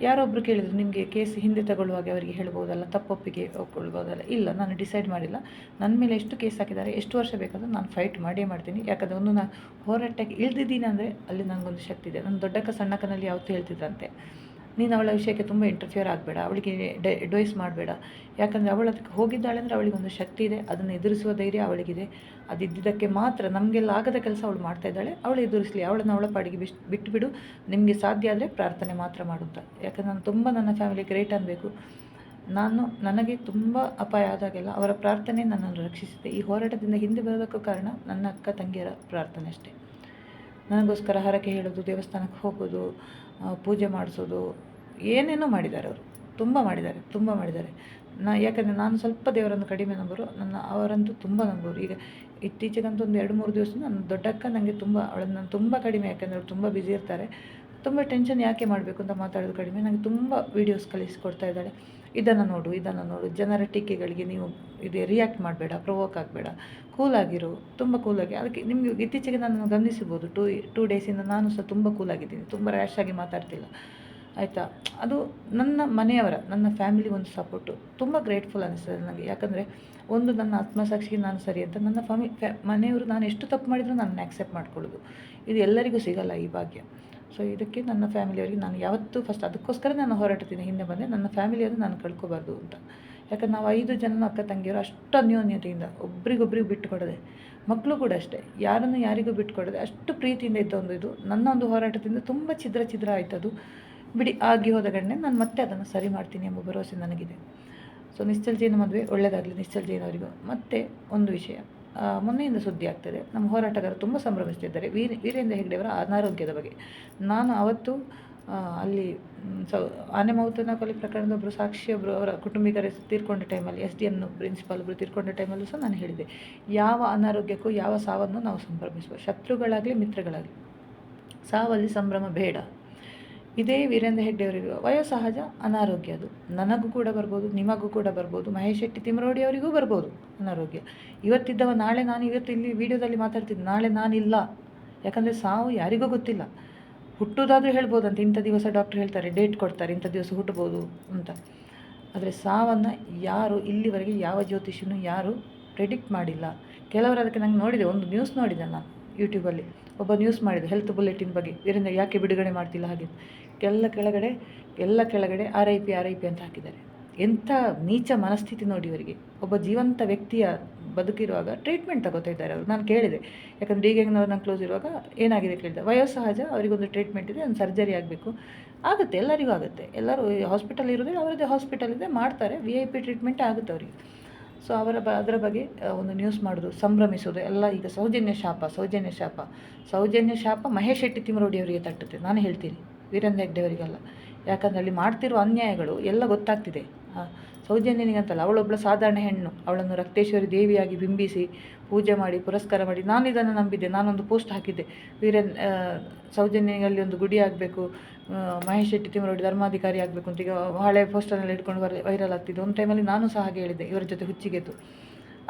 ಯಾರೊಬ್ಬರು ಕೇಳಿದ್ರು, ನಿಮಗೆ ಕೇಸ್ ಹಿಂದೆ ತಗೊಳ್ಳುವಾಗ ಅವರಿಗೆ ಹೇಳ್ಬೋದಲ್ಲ, ತಪ್ಪೊಪ್ಪಿಗೆ ಒಪ್ಕೊಳ್ಬೋದಲ್ಲ. ಇಲ್ಲ, ನಾನು ಡಿಸೈಡ್ ಮಾಡಿಲ್ಲ. ನನ್ನ ಮೇಲೆ ಎಷ್ಟು ಕೇಸ್ ಹಾಕಿದ್ದಾರೆ, ಎಷ್ಟು ವರ್ಷ ಬೇಕಾದರೂ ನಾನು ಫೈಟ್ ಮಾಡೇ ಮಾಡ್ತೀನಿ. ಯಾಕಂದರೆ ಒಂದು ನಾನು ಹೋರಾಟಕ್ಕೆ ಇಳಿದಿದ್ದೀನಿ ಅಂದರೆ ಅಲ್ಲಿ ನನಗೊಂದು ಶಕ್ತಿ ಇದೆ. ನನ್ನ ದೊಡ್ಡಕ್ಕ ಸಣ್ಣಕ್ಕನಲ್ಲಿ ಯಾವತ್ತೂ ಹೇಳ್ತಿದ್ರಂತೆ, ನೀನು ಅವಳ ವಿಷಯಕ್ಕೆ ತುಂಬ ಇಂಟರ್ಫಿಯರ್ ಆಗಬೇಡ, ಅವಳಿಗೆ ಅಡ್ವೈಸ್ ಮಾಡಬೇಡ. ಯಾಕಂದರೆ ಅವಳು ಅದಕ್ಕೆ ಹೋಗಿದ್ದಾಳೆ ಅಂದರೆ ಅವಳಿಗೊಂದು ಶಕ್ತಿ ಇದೆ, ಅದನ್ನು ಎದುರಿಸುವ ಧೈರ್ಯ ಅವಳಿಗಿದೆ. ಅದಿದ್ದಕ್ಕೆ ಮಾತ್ರ, ನಮಗೆಲ್ಲ ಆಗದ ಕೆಲಸ ಅವಳು ಮಾಡ್ತಾಯಿದ್ದಾಳೆ, ಅವಳು ಎದುರಿಸಲಿ, ಅವಳನ್ನು ಅವಳ ಪಾಡಿಗೆ ಬಿಟ್ಟುಬಿಡು. ನಿಮಗೆ ಸಾಧ್ಯ ಆದರೆ ಪ್ರಾರ್ಥನೆ ಮಾತ್ರ ಮಾಡುತ್ತಾ. ಯಾಕಂದರೆ ನಾನು ತುಂಬ ನನ್ನ ಫ್ಯಾಮಿಲಿ ಗ್ರೇಟ್ ಅನ್ನಬೇಕು. ನನಗೆ ತುಂಬ ಅಪಾಯ ಆದಾಗೆಲ್ಲ ಅವರ ಪ್ರಾರ್ಥನೆ ನನ್ನನ್ನು ರಕ್ಷಿಸಿದೆ. ಈ ಹೋರಾಟದಿಂದ ಹಿಂದೆ ಬರೋದಕ್ಕೂ ಕಾರಣ ನನ್ನ ಅಕ್ಕ ತಂಗಿಯರ ಪ್ರಾರ್ಥನೆ ಅಷ್ಟೇ. ನನಗೋಸ್ಕರ ಹರಕೆ ಹೇಳೋದು, ದೇವಸ್ಥಾನಕ್ಕೆ ಹೋಗೋದು, ಪೂಜೆ ಮಾಡಿಸೋದು, ಏನೇನೋ ಮಾಡಿದ್ದಾರೆ ಅವರು. ತುಂಬ ಮಾಡಿದ್ದಾರೆ. ಯಾಕಂದರೆ ನಾನು ಸ್ವಲ್ಪ ದೇವರನ್ನು ಕಡಿಮೆ ನಂಬೋರು, ಅವರಂತೂ ತುಂಬ ನಂಬೋರು. ಈಗ ಇತ್ತೀಚೆಗಂತೂ ಒಂದು 2-3 ದಿವಸ ನನ್ನ ದೊಡ್ಡಕ್ಕ ನನಗೆ ಅವಳನ್ನು ನಾನು ತುಂಬ ಕಡಿಮೆ, ಯಾಕಂದರೆ ಅವ್ರು ತುಂಬ ಬ್ಯುಸಿ ಇರ್ತಾರೆ. ತುಂಬ ಟೆನ್ಷನ್ ಯಾಕೆ ಮಾಡಬೇಕು ಅಂತ ಮಾತಾಡೋದು ಕಡಿಮೆ. ನನಗೆ ತುಂಬ ವೀಡಿಯೋಸ್ ಕಳಿಸಿಕೊಡ್ತಾ ಇದ್ದಾಳೆ. ಇದನ್ನು ನೋಡು, ಜನರ ಟೀಕೆಗಳಿಗೆ ನೀವು ರಿಯಾಕ್ಟ್ ಮಾಡಬೇಡ, ಪ್ರೊವೋಕ್ ಆಗಬೇಡ, ಕೂಲಾಗಿರು, ತುಂಬ ಕೂಲಾಗಿ. ಅದಕ್ಕೆ ನಿಮಗೆ ಇತ್ತೀಚೆಗೆ ನಾನು ಗಮನಿಸಿರ್ಬೋದು, ಟೂ ಡೇಸಿಂದ ನಾನು ಸಹ ತುಂಬ ಕೂಲಾಗಿದ್ದೀನಿ, ತುಂಬ ರ್ಯಾಶ್ ಆಗಿ ಮಾತಾಡ್ತಿಲ್ಲ, ಆಯಿತಾ. ಅದು ನನ್ನ ಮನೆಯವರ, ನನ್ನ ಫ್ಯಾಮಿಲಿ ಒಂದು ಸಪೋರ್ಟು ತುಂಬ ಗ್ರೇಟ್ಫುಲ್ ಅನಿಸ್ತದೆ ನನಗೆ. ಯಾಕಂದರೆ ಒಂದು ನನ್ನ ಆತ್ಮಸಾಕ್ಷಿಗೆ ನಾನು ಸರಿ ಅಂತ ನನ್ನ ಮನೆಯವರು ನಾನು ಎಷ್ಟು ತಪ್ಪು ಮಾಡಿದರೂ ನನ್ನನ್ನು ಆ್ಯಕ್ಸೆಪ್ಟ್ ಮಾಡ್ಕೊಳ್ಳೋದು, ಇದು ಎಲ್ಲರಿಗೂ ಸಿಗಲ್ಲ ಈ ಭಾಗ್ಯ. ಸೊ ಇದಕ್ಕೆ ನನ್ನ ಫ್ಯಾಮಿಲಿಯವರಿಗೆ ನಾನು ಯಾವತ್ತೂ ಫಸ್ಟ್ ಅದಕ್ಕೋಸ್ಕರ ನಾನು ಹೋರಾಡ್ತೀನಿ, ಹಿಂದೆ ಬಂದೆ ನನ್ನ ಫ್ಯಾಮಿಲಿಯನ್ನು ನಾನು ಕಳ್ಕೊಬಾರ್ದು ಅಂತ. ಯಾಕಂದ್ರೆ ನಾವು 5 ಜನ ಅಕ್ಕ ತಂಗಿಯರು ಅಷ್ಟು ಅನ್ಯೋನ್ಯತೆಯಿಂದ ಒಬ್ರಿಗೊಬ್ರಿಗೆ ಬಿಟ್ಟುಕೊಡದೆ, ಮಕ್ಕಳು ಕೂಡ ಅಷ್ಟೇ, ಯಾರನ್ನು ಯಾರಿಗೂ ಬಿಟ್ಟುಕೊಡದೆ ಅಷ್ಟು ಪ್ರೀತಿಯಿಂದ ಇದ್ದ ಇದು ನನ್ನ ಒಂದು ಹೋರಾಟದಿಂದ ತುಂಬ ಛಿದ್ರ ಆಯ್ತದು. ಬಿಡಿ, ಆಗಿ ಹೋದ ಗಂಟೆ ನಾನು ಮತ್ತೆ ಅದನ್ನು ಸರಿ ಮಾಡ್ತೀನಿ ಎಂಬ ಭರವಸೆ ನನಗಿದೆ. ಸೊ ನಿಶ್ಚಲ್ ಜೈನ್ ಮದುವೆ ಒಳ್ಳೆಯದಾಗಲಿ ನಿಶ್ಚಲ್ ಜೈನ್ ಅವರಿಗೂ. ಮತ್ತು ಒಂದು ವಿಷಯ, ಮೊನ್ನೆಯಿಂದ ಸುದ್ದಿ ಆಗ್ತದೆ, ನಮ್ಮ ಹೋರಾಟಗಾರರು ತುಂಬ ಸಂಭ್ರಮಿಸ್ತಿದ್ದಾರೆ ವೀರೇಂದ್ರ ಹೆಗ್ಡೆಯವರ ಅನಾರೋಗ್ಯದ ಬಗ್ಗೆ. ನಾನು ಅವತ್ತು ಅಲ್ಲಿ ಆನೆ ಮೌತನ ಕೊಲೆ ಪ್ರಕರಣದ ಒಬ್ಬರು ಸಾಕ್ಷಿಯೊಬ್ಬರು ಅವರ ಕುಟುಂಬಿಕರು ತೀರ್ಕೊಂಡ ಟೈಮಲ್ಲಿ, SDM ಪ್ರಿನ್ಸಿಪಾಲ್ ಒಬ್ಬರು ತೀರ್ಕೊಂಡ ಟೈಮಲ್ಲೂ ಸಹ ನಾನು ಹೇಳಿದೆ, ಯಾವ ಅನಾರೋಗ್ಯಕ್ಕೂ ಯಾವ ಸಾವನ್ನು ನಾವು ಸಂಭ್ರಮಿಸುವ, ಶತ್ರುಗಳಾಗಲಿ ಮಿತ್ರಗಳಾಗಲಿ ಸಾವಲ್ಲಿ ಸಂಭ್ರಮ ಬೇಡ. ಇದೇ ವೀರೇಂದ್ರ ಹೆಗ್ಡೆಯವರಿಗೂ ವಯೋಸಹಜ ಅನಾರೋಗ್ಯ, ಅದು ನನಗೂ ಕೂಡ ಬರ್ಬೋದು, ನಿಮಗೂ ಕೂಡ ಬರ್ಬೋದು, ಮಹೇಶ್ ಶೆಟ್ಟಿ ತಿಮರೋಡಿ ಅವರಿಗೂ ಬರ್ಬೋದು ಅನಾರೋಗ್ಯ. ಇವತ್ತಿದ್ದವ ನಾಳೆ, ನಾನು ಇವತ್ತು ಇಲ್ಲಿ ವಿಡಿಯೋದಲ್ಲಿ ಮಾತಾಡ್ತಿದ್ದೆ, ನಾಳೆ ನಾನಿಲ್ಲ. ಯಾಕಂದರೆ ಸಾವು ಯಾರಿಗೂ ಗೊತ್ತಿಲ್ಲ. ಹುಟ್ಟೋದಾದರೂ ಹೇಳ್ಬೋದಂತ, ಇಂಥ ದಿವಸ ಡಾಕ್ಟ್ರ್ ಹೇಳ್ತಾರೆ, ಡೇಟ್ ಕೊಡ್ತಾರೆ, ಇಂಥ ದಿವಸ ಹುಟ್ಟಬೋದು ಅಂತ. ಆದರೆ ಸಾವನ್ನು ಯಾರು ಇಲ್ಲಿವರೆಗೆ ಯಾವ ಜ್ಯೋತಿಷಿನೂ ಯಾರು ಪ್ರೆಡಿಕ್ಟ್ ಮಾಡಿಲ್ಲ. ಕೆಲವರು ಅದಕ್ಕೆ ನಂಗೆ ನೋಡಿದೆ, ಒಂದು ನ್ಯೂಸ್ ನೋಡಿದೆ ನಾನು ಯೂಟ್ಯೂಬಲ್ಲಿ, ಒಬ್ಬ ನ್ಯೂಸ್ ಮಾಡಿದೆ ಹೆಲ್ತ್ ಬುಲೆಟಿನ್ ಬಗ್ಗೆ, ವೀರೇಂದ್ರ ಯಾಕೆ ಬಿಡುಗಡೆ ಮಾಡ್ತಿಲ್ಲ ಹಾಗೆ. ಎಲ್ಲ ಕೆಳಗಡೆ RIP ಅಂತ ಹಾಕಿದ್ದಾರೆ. ಎಂಥ ನೀಚ ಮನಸ್ಥಿತಿ ನೋಡಿ ಇವರಿಗೆ. ಒಬ್ಬ ಜೀವಂತ ವ್ಯಕ್ತಿಯ ಬದುಕಿರುವಾಗ ಟ್ರೀಟ್ಮೆಂಟ್ ತಗೋತಾ ಇದ್ದಾರೆ ಅವರು. ನಾನು ಕೇಳಿದೆ, ಯಾಕಂದರೆ DGಂಗ್ನವ್ರು ನಾನು ಕ್ಲೋಸ್ ಇರುವಾಗ ಏನಾಗಿದೆ ಕೇಳಿದೆ, ವಯೋಸಹಜ ಅವರಿಗೊಂದು ಟ್ರೀಟ್ಮೆಂಟ್ ಇದೆ, ಒಂದು ಸರ್ಜರಿ ಆಗಬೇಕು, ಆಗುತ್ತೆ, ಎಲ್ಲರಿಗೂ ಆಗುತ್ತೆ, ಎಲ್ಲರೂ ಹಾಸ್ಪಿಟಲ್ ಇರೋದೇ ಅವರದ್ದೇ ಹಾಸ್ಪಿಟಲ್ ಇದೆ, ಮಾಡ್ತಾರೆ, VIP ಟ್ರೀಟ್ಮೆಂಟ್ ಆಗುತ್ತೆ ಅವರಿಗೆ. ಸೊ ಅದರ ಬಗ್ಗೆ ಒಂದು ನ್ಯೂಸ್ ಮಾಡೋದು, ಸಂಭ್ರಮಿಸೋದು ಎಲ್ಲ. ಈಗ ಸೌಜನ್ಯ ಶಾಪ ಮಹೇಶ್ ಶೆಟ್ಟಿ ತಿಮರೋಡಿ ಅವರಿಗೆ ತಟ್ಟುತ್ತೆ, ನಾನು ಹೇಳ್ತೀನಿ, ವೀರೇಂದ್ರ ಹೆಗ್ಡೆಯವರಿಗಲ್ಲ. ಯಾಕಂದರೆ ಅಲ್ಲಿ ಮಾಡ್ತಿರೋ ಅನ್ಯಾಯಗಳು ಎಲ್ಲ ಗೊತ್ತಾಗ್ತಿದೆ. ಸೌಜನ್ಯನಿಗಂತಲ್ಲ, ಅವಳೊಬ್ಬಳು ಸಾಧಾರಣ ಹೆಣ್ಣು, ಅವಳನ್ನು ರಕ್ತೇಶ್ವರಿ ದೇವಿಯಾಗಿ ಬಿಂಬಿಸಿ ಪೂಜೆ ಮಾಡಿ ಪುರಸ್ಕಾರ ಮಾಡಿ, ನಾನು ಇದನ್ನು ನಂಬಿದ್ದೆ, ನಾನೊಂದು ಪೋಸ್ಟ್ ಹಾಕಿದ್ದೆ, ಸೌಜನ್ಯನಲ್ಲಿ ಒಂದು ಗುಡಿ ಆಗಬೇಕು, ಮಹೇಶ್ ಶೆಟ್ಟಿ ತಿಮರೋಡಿ ಧರ್ಮಾಧಿಕಾರಿ ಆಗಬೇಕು ಅಂತ. ಈಗ ಹಳೆ ಪೋಸ್ಟರ್ನಲ್ಲಿ ಇಟ್ಕೊಂಡು ವೈರಲ್ ಆಗ್ತಿದೆ. ಒಂದು ಟೈಮಲ್ಲಿ ನಾನು ಸಹ ಹಾಗೆ ಹೇಳಿದ್ದೆ, ಇವರ ಜೊತೆ ಹುಚ್ಚಿಗೆತು.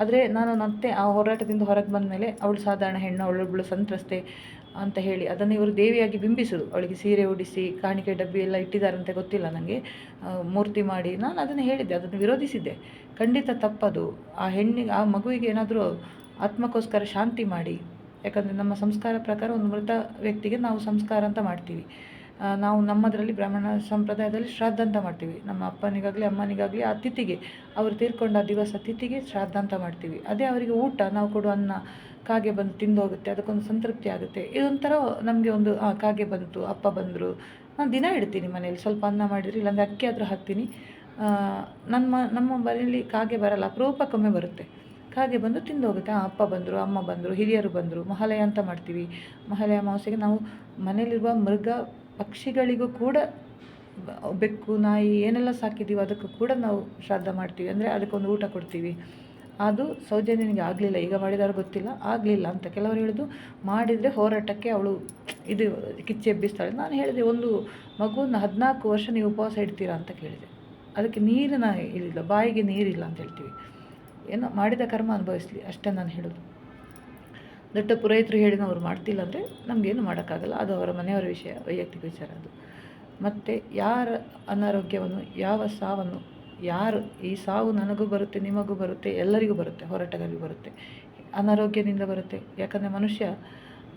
ಆದರೆ ನಾನು ಮತ್ತೆ ಆ ಹೋರಾಟದಿಂದ ಹೊರಗೆ ಬಂದ ಮೇಲೆ ಅವಳು ಸಾಧಾರಣ ಹೆಣ್ಣು, ಅವಳೊಬ್ಬಳು ಸಂತ್ರಸ್ತೆ ಅಂತ ಹೇಳಿ ಅದನ್ನು ಇವರು ದೇವಿಯಾಗಿ ಬಿಂಬಿಸೋದು. ಅವಳಿಗೆ ಸೀರೆ ಉಡಿಸಿ ಕಾಣಿಕೆ ಡಬ್ಬಿ ಎಲ್ಲ ಇಟ್ಟಿದ್ದಾರಂತೆ, ಗೊತ್ತಿಲ್ಲ ನನಗೆ, ಮೂರ್ತಿ ಮಾಡಿ. ನಾನು ಅದನ್ನು ಹೇಳಿದ್ದೆ, ಅದನ್ನು ವಿರೋಧಿಸಿದ್ದೆ. ಖಂಡಿತ ತಪ್ಪದು. ಆ ಹೆಣ್ಣಿಗೆ, ಆ ಮಗುವಿಗೆ ಏನಾದರೂ ಆತ್ಮಕ್ಕೋಸ್ಕರ ಶಾಂತಿ ಮಾಡಿ. ಯಾಕಂದರೆ ನಮ್ಮ ಸಂಸ್ಕಾರ ಪ್ರಕಾರ ಒಂದು ಮೃತ ವ್ಯಕ್ತಿಗೆ ನಾವು ಸಂಸ್ಕಾರ ಅಂತ ಮಾಡ್ತೀವಿ. ನಾವು ನಮ್ಮದರಲ್ಲಿ ಬ್ರಾಹ್ಮಣ ಸಂಪ್ರದಾಯದಲ್ಲಿ ಶ್ರಾದ್ದ ಅಂತ ಮಾಡ್ತೀವಿ. ನಮ್ಮ ಅಪ್ಪನಿಗಾಗಲಿ ಅಮ್ಮನಿಗಾಗಲಿ ಆ ತಿಥಿಗೆ, ಅವರು ತೀರ್ಕೊಂಡ ದಿವಸ ತಿಥಿಗೆ ಶ್ರಾದ್ದ ಅಂತ ಮಾಡ್ತೀವಿ. ಅದೇ ಅವರಿಗೆ ಊಟ, ನಾವು ಕೊಡುವ ಅನ್ನ ಕಾಗೆ ಬಂದು ತಿಂದು ಹೋಗುತ್ತೆ, ಅದಕ್ಕೊಂದು ಸಂತೃಪ್ತಿ ಆಗುತ್ತೆ. ಇದೊಂಥರ ನಮಗೆ ಒಂದು ಕಾಗೆ ಬಂತು, ಅಪ್ಪ ಬಂದರು, ನಾನು ದಿನ ಇಡ್ತೀನಿ ಮನೇಲಿ, ಸ್ವಲ್ಪ ಅನ್ನ ಮಾಡಿದರೆ, ಇಲ್ಲಾಂದರೆ ಅಕ್ಕಿ ಆದರೂ ಹಾಕ್ತೀನಿ. ನಮ್ಮ ಮನೆಯಲ್ಲಿ ಕಾಗೆ ಬರಲ್ಲ, ಅಪರೂಪಕ್ಕೊಮ್ಮೆ ಬರುತ್ತೆ. ಕಾಗೆ ಬಂದು ತಿಂದು ಹೋಗುತ್ತೆ. ಅಪ್ಪ ಬಂದರು, ಅಮ್ಮ ಬಂದರು, ಹಿರಿಯರು ಬಂದರು, ಮಹಾಲಯ ಅಂತ ಮಾಡ್ತೀವಿ. ಮಹಾಲಯ ಅಮಾವಾಸ್ಯೆಗೆ ನಾವು ಮನೇಲಿರುವ ಮೃಗ ಪಕ್ಷಿಗಳಿಗೂ ಕೂಡ, ಬೆಕ್ಕು ನಾಯಿ ಏನೆಲ್ಲ ಸಾಕಿದ್ದೀವಿ ಅದಕ್ಕೂ ಕೂಡ ನಾವು ಶ್ರಾದ್ದ ಮಾಡ್ತೀವಿ. ಅಂದರೆ ಅದಕ್ಕೊಂದು ಊಟ ಕೊಡ್ತೀವಿ. ಅದು ಸೌಜನ್ಯನಿಗೆ ಆಗಲಿಲ್ಲ, ಈಗ ಮಾಡಿದವರು ಗೊತ್ತಿಲ್ಲ, ಆಗಲಿಲ್ಲ ಅಂತ ಕೆಲವರು ಹೇಳೋದು. ಮಾಡಿದರೆ ಹೋರಾಟಕ್ಕೆ ಅವಳು ಇದು ಕಿಚ್ಚೆ ಎಬ್ಬಿಸ್ತಾಳೆ. ನಾನು ಹೇಳಿದೆ, ಒಂದು ಮಗುವನ್ನು 14 ವರ್ಷ ನೀವು ಉಪವಾಸ ಇಡ್ತೀರಾ ಅಂತ ಕೇಳಿದೆ. ಅದಕ್ಕೆ ನೀರಿನ ಇಲ್ಲಿಲ್ಲ, ಬಾಯಿಗೆ ನೀರಿಲ್ಲ ಅಂತ ಹೇಳ್ತೀವಿ. ಏನೋ ಮಾಡಿದ ಕರ್ಮ ಅನುಭವಿಸಲಿ ಅಷ್ಟೇ ನಾನು ಹೇಳೋದು. ದೊಡ್ಡ ಪುರೋಹಿತರು ಹೇಳಿನವ್ರು ಮಾಡ್ತಿಲ್ಲ ಅಂದರೆ ನಮಗೇನು ಮಾಡೋಕ್ಕಾಗಲ್ಲ, ಅದು ಅವರ ಮನೆಯವರ ವಿಷಯ, ವೈಯಕ್ತಿಕ ವಿಚಾರ ಅದು. ಮತ್ತು ಯಾರ ಅನಾರೋಗ್ಯವನ್ನು, ಯಾವ ಸಾವನ್ನು, ಯಾರು ಈ ಸಾವು ನನಗೂ ಬರುತ್ತೆ, ನಿಮಗೂ ಬರುತ್ತೆ, ಎಲ್ಲರಿಗೂ ಬರುತ್ತೆ, ಹೋರಾಟಗಾರರಿಗೂ ಬರುತ್ತೆ, ಅನಾರೋಗ್ಯದಿಂದ ಬರುತ್ತೆ. ಯಾಕಂದರೆ ಮನುಷ್ಯ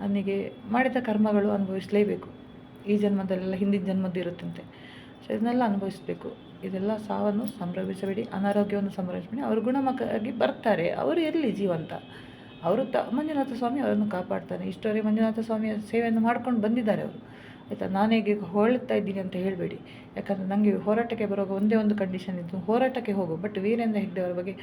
ಅವನಿಗೆ ಮಾಡಿದ ಕರ್ಮಗಳು ಅನುಭವಿಸಲೇಬೇಕು. ಈ ಜನ್ಮದಲ್ಲೆಲ್ಲ ಹಿಂದಿನ ಜನ್ಮದ್ದು ಇರುತ್ತಂತೆ. ಸೊ ಇದನ್ನೆಲ್ಲ ಅನುಭವಿಸಬೇಕು. ಇದೆಲ್ಲ ಸಾವನ್ನು ಸಂಭ್ರಮಿಸಬೇಡಿ, ಅನಾರೋಗ್ಯವನ್ನು ಸಂಭ್ರಮಿಸಬೇಡಿ. ಅವರು ಗುಣಮುಖರಾಗಿ ಬರ್ತಾರೆ. ಅವರು ಎಲ್ಲಿ ಜೀವಂತ, ಅವರು ಮಂಜುನಾಥ ಸ್ವಾಮಿ ಅವರನ್ನು ಕಾಪಾಡ್ತಾನೆ. ಇಷ್ಟವರೆಗೆ ಮಂಜುನಾಥ ಸ್ವಾಮಿಯ ಸೇವೆಯನ್ನು ಮಾಡ್ಕೊಂಡು ಬಂದಿದ್ದಾರೆ ಅವರು, ಆಯಿತಾ. ನಾನೇಗೆ ಹೊಳ್ತಾ ಇದ್ದೀನಿ ಅಂತ ಹೇಳಬೇಡಿ. ಯಾಕಂದರೆ ನನಗೆ ಹೋರಾಟಕ್ಕೆ ಬರುವಾಗ ಒಂದೇ ಒಂದು ಕಂಡೀಷನ್ ಇತ್ತು, ಹೋರಾಟಕ್ಕೆ ಹೋಗು, ಬಟ್ ವೀರೇಂದ್ರ ಹೆಗ್ಡೆ ಅವರ ಬಗ್ಗೆ